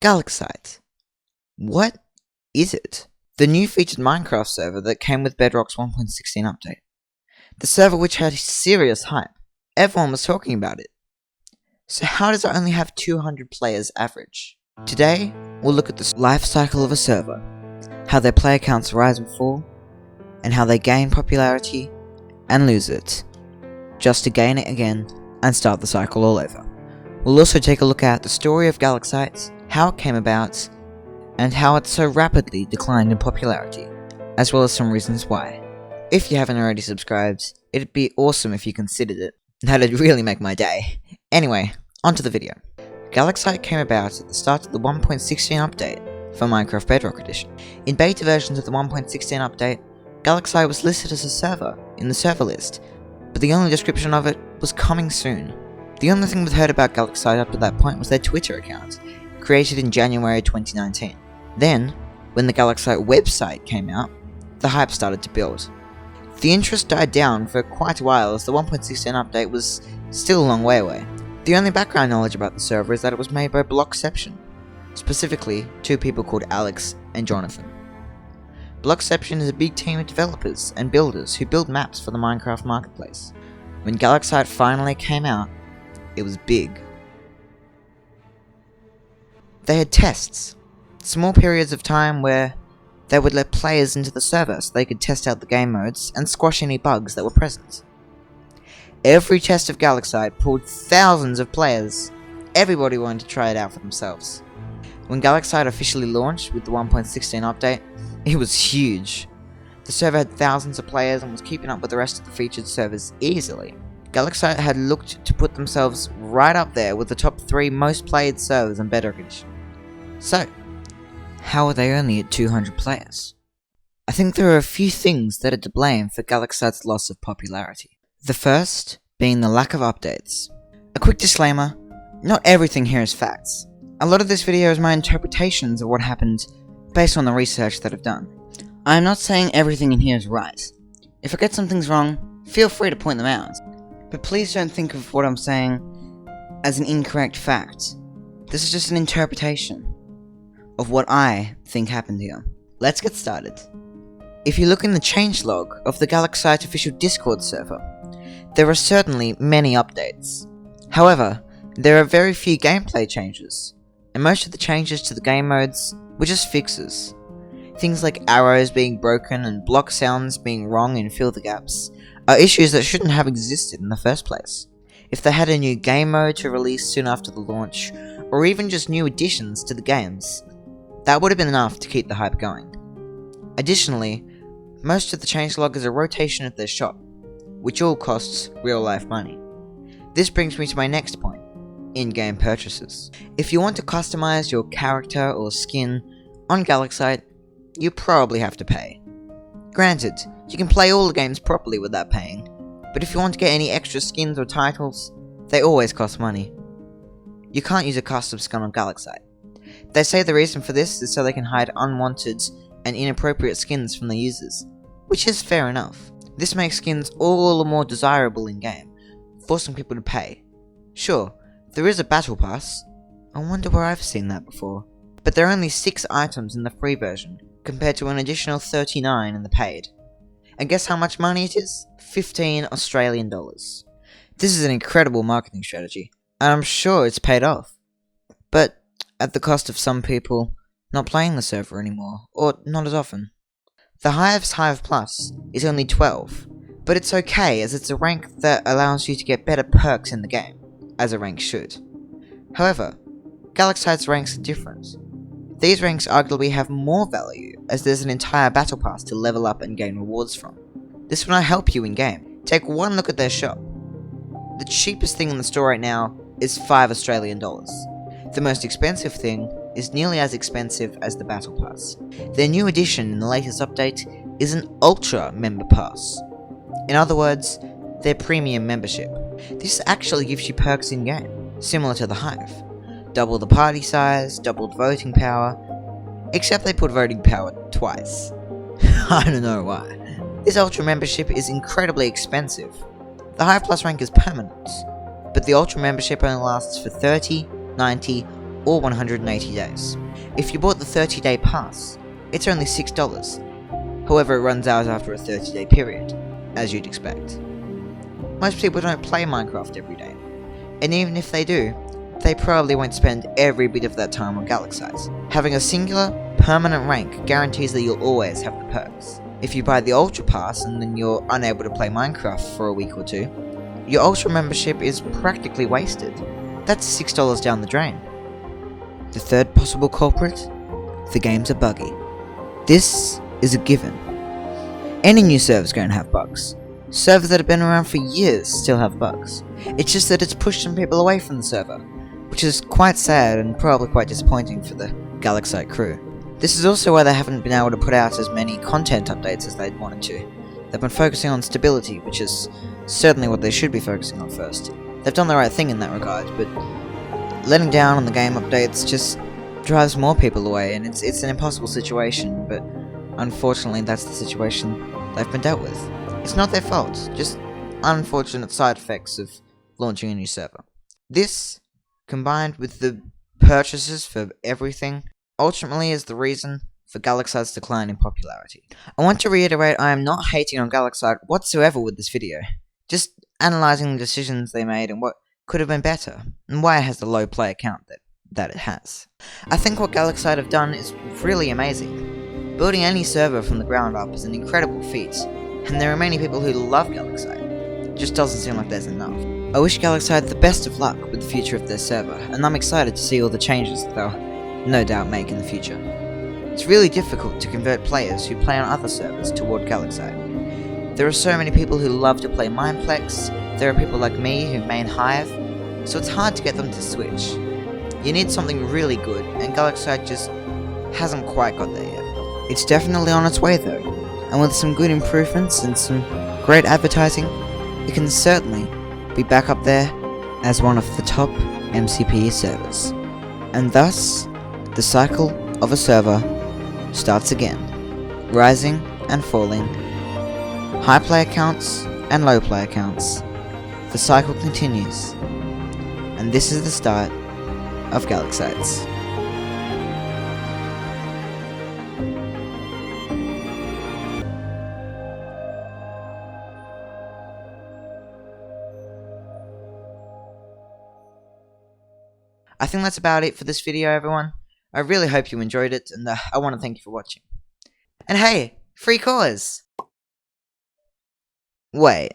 Galaxite. What is it? The new featured Minecraft server that came with Bedrock's 1.16 update. The server which had serious hype. Everyone was talking about it. So how does it only have 200 players average? Today, we'll look at the life cycle of a server, how their player counts rise and fall, and how they gain popularity and lose it, just to gain it again and start the cycle all over. We'll also take a look at the story of Galaxite, how it came about, and how it so rapidly declined in popularity, as well as some reasons why. If you haven't already subscribed, it'd be awesome if you considered it. That'd really make my day. Anyway, onto the video. Galaxite came about at the start of the 1.16 update for Minecraft Bedrock Edition. In beta versions of the 1.16 update, Galaxite was listed as a server in the server list, but the only description of it was coming soon. The only thing we'd heard about Galaxite up to that point was their Twitter account, created in January 2019. Then, when the Galaxite website came out, the hype started to build. The interest died down for quite a while as the 1.16 update was still a long way away. The only background knowledge about the server is that it was made by Blockception, specifically two people called Alex and Jonathan. Blockception is a big team of developers and builders who build maps for the Minecraft marketplace. When Galaxite finally came out, it was big. They had tests, small periods of time where they would let players into the server so they could test out the game modes and squash any bugs that were present. Every test of Galaxite pulled thousands of players. Everybody wanted to try it out for themselves. When Galaxite officially launched with the 1.16 update, it was huge. The server had thousands of players and was keeping up with the rest of the featured servers easily. Galaxite had looked to put themselves right up there with the top 3 most played servers in Bedrock Edition. So, how are they only at 200 players? I think there are a few things that are to blame for Galaxite's loss of popularity. The first being the lack of updates. A quick disclaimer, not everything here is facts. A lot of this video is my interpretations of what happened based on the research that I've done. I am not saying everything in here is right. If I get some things wrong, feel free to point them out. But please don't think of what I'm saying as an incorrect fact. This is just an interpretation of what I think happened here. Let's get started. If you look in the changelog of the Galaxite official Discord server, there are certainly many updates. However, there are very few gameplay changes, and most of the changes to the game modes were just fixes. Things like arrows being broken and block sounds being wrong in fill the gaps are issues that shouldn't have existed in the first place. If they had a new game mode to release soon after the launch, or even just new additions to the games, that would have been enough to keep the hype going. Additionally, most of the changelog is a rotation of their shop, which all costs real life money. This brings me to my next point, in-game purchases. If you want to customize your character or skin on Galaxite, you probably have to pay. Granted, you can play all the games properly without paying, but if you want to get any extra skins or titles, they always cost money. You can't use a custom skin on Galaxite. They say the reason for this is so they can hide unwanted and inappropriate skins from the users, which is fair enough. This makes skins all the more desirable in-game, forcing people to pay. Sure, there is a battle pass. I wonder where I've seen that before. But there are only 6 items in the free version, compared to an additional 39 in the paid. And guess how much money it is? 15 Australian dollars. This is an incredible marketing strategy, and I'm sure it's paid off. But at the cost of some people not playing the server anymore, or not as often. The Hive's Hive Plus is only 12, but it's okay as it's a rank that allows you to get better perks in the game, as a rank should. However, Galaxite's ranks are different. These ranks arguably have more value, as there's an entire battle pass to level up and gain rewards from. This will not help you in game. Take one look at their shop. The cheapest thing in the store right now is 5 Australian dollars. The most expensive thing is nearly as expensive as the battle pass. Their new addition in the latest update is an Ultra Member Pass. In other words, their premium membership. This actually gives you perks in game, similar to the Hive. Double the party size, doubled voting power, except they put voting power twice. I don't know why. This Ultra membership is incredibly expensive. The Hive Plus rank is permanent, but the Ultra membership only lasts for 30, 90, or 180 days. If you bought the 30-day pass, it's only $6. However, it runs out after a 30-day period, as you'd expect. Most people don't play Minecraft every day, and even if they do, they probably won't spend every bit of that time on Galaxite. Having a singular, permanent rank guarantees that you'll always have the perks. If you buy the Ultra Pass and then you're unable to play Minecraft for a week or two, your Ultra membership is practically wasted. That's $6 down the drain. The third possible culprit? The games are buggy. This is a given. Any new server's going to have bugs. Servers that have been around for years still have bugs. It's just that it's pushed some people away from the server, which is quite sad and probably quite disappointing for the Galaxite crew. This is also why they haven't been able to put out as many content updates as they'd wanted to. They've been focusing on stability, which is certainly what they should be focusing on first. They've done the right thing in that regard, but letting down on the game updates just drives more people away, and it's an impossible situation, but unfortunately that's the situation they've been dealt with. It's not their fault, just unfortunate side effects of launching a new server. This, combined with the purchases for everything, ultimately is the reason for Galaxite's decline in popularity. I want to reiterate I am not hating on Galaxite whatsoever with this video, just analysing the decisions they made and what could have been better, and why it has the low player count that it has. I think what Galaxite have done is really amazing. Building any server from the ground up is an incredible feat, and there are many people who love Galaxite. It just doesn't seem like there's enough. I wish Galaxite the best of luck with the future of their server, and I'm excited to see all the changes that they'll no doubt make in the future. It's really difficult to convert players who play on other servers toward Galaxite. There are so many people who love to play Mineplex, there are people like me who main Hive, so it's hard to get them to switch. You need something really good, and Galaxite just hasn't quite got there yet. It's definitely on its way though, and with some good improvements and some great advertising, it can certainly be back up there as one of the top MCPE servers. And thus, the cycle of a server starts again, rising and falling, high player counts and low player counts. The cycle continues, and this is the start of Galaxites. I think that's about it for this video, everyone. I really hope you enjoyed it, and I want to thank you for watching. And hey, free cause! Wait.